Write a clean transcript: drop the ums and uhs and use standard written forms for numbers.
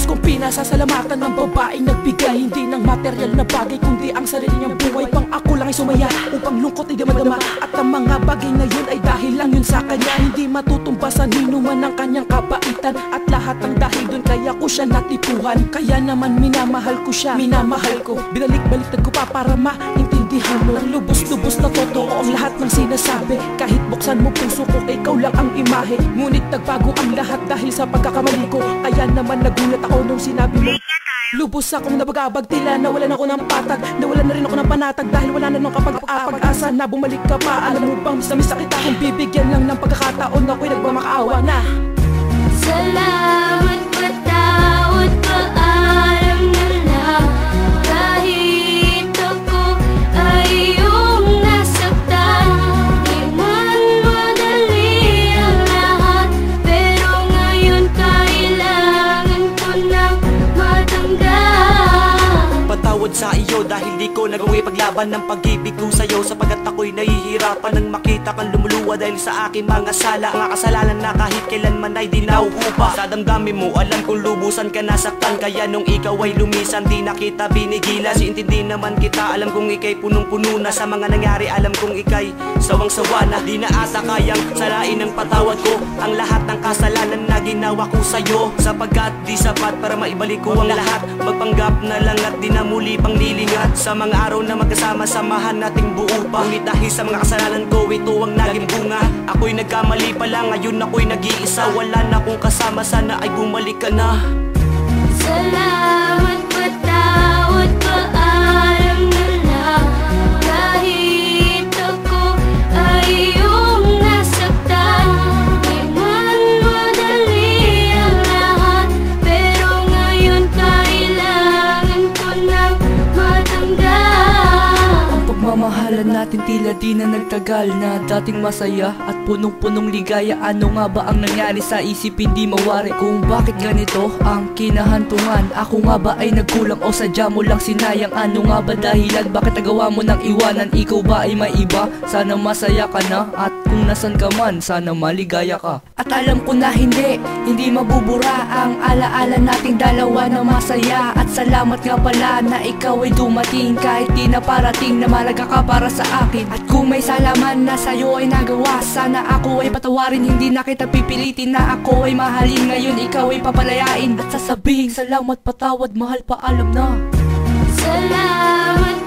kong pinasasalamatan ng babaeng nagbigay, hindi ng material na bagay kundi ang sarili niyang buhay. Pang ako lang ay sumaya upang lungkot ay di madama, at ang mga bagay na yun ay dahil lang yun sa kanya. Hindi matutumbasan hinuman ng kanyang kabaitan, at lahat ng dahil dun kaya ko siya natipuhan. Kaya naman minamahal ko siya, minamahal ko. Binalik-baliktad ko pa para maintindihan mo. Ang lubos-lubos na totoo ang lahat ng sinasabi. Kahit buksan mo puso ko, ikaw lang ang imahe. Ngunit nagbago ang lahat dahil sa pagkakamali ko. Kaya naman nagulat ako nung sinabi mo. Lubos akong nabagabag, tila nawalan ako ng patag. Nawalan na rin ako ng panatag dahil wala na nung kapag-asa na bumalik ka pa. Alam mo bang miss na kita kung bibigyan lang ng pagkakataon, ako'y nagmamakaawa na. Salamat, patawad, paalam na lang. Kahit ako ay iyong nasaktan, di man madali ang lahat, pero ngayon kailangan ko nang matanggap. Patawad sa iyo dahil di ko nagawi paglaban ng pag-ibig ko sa'yo, sapagkat ako'y nahihirapan nang makita kang lumuluwa dahil sa aking mga sala. Mga kasalanan na kahit kailanman ay di nauupa. Sa damdamin mo alam kong lubusan ka nasaktan, kaya nung ikaw ay lumisan di na kita binigilan. Siintindi naman kita, alam kong ikay punong-puno na sa mga nangyari. Alam kong ikay sawang-sawa na, di na ata kayang salain ng patawad ko ang lahat ng kasalanan na ginawa ko sa'yo, sapagkat di sapat para maibalik ko ang lahat. Magpanggap na lang at di na muli pang lilingat sa mga araw na magkasama, samahan nating buo pa. Ngunit dahil sa mga kasalanan ko, ito ang naging bunga. Ako'y nagkamali pala, ngayon ako'y nag-iisa. Wala na akong kasama, sana ay bumalik ka na. Salamat, patawad, paalam na lang. Kahit ako ay iyong nasaktan, di man madali ang lahat, pero ngayon kailangan ko nang matanggap. Ang pagmamahalan natin tila di na nagtagal na, dating masaya at punong-punong ligaya. Ano nga ba ang nangyari sa isip hindi mawari? Kung bakit ganito ang kinahantungan? Ako nga ba ay nagkulang o sadya mo lang sinayang? Ano nga ba dahilan? Bakit nagawa mo nang iwanan? Ikaw ba ay may iba? Sana masaya ka na, at kung nasan ka man, sana maligaya ka. At alam ko na hindi mabubura ang alaala nating dalawa na masaya. At salamat nga pala na ikaw ay dumating, kahit di na parating na malaga ka para sa akin. At kung may salaman na sa'yo ay nagawa, sana ako ay patawarin. Hindi na kita pipilitin na ako ay mahalin. Ngayon ikaw ay papalayain at sasabihin salamat, patawad, mahal, paalam na. Salamat,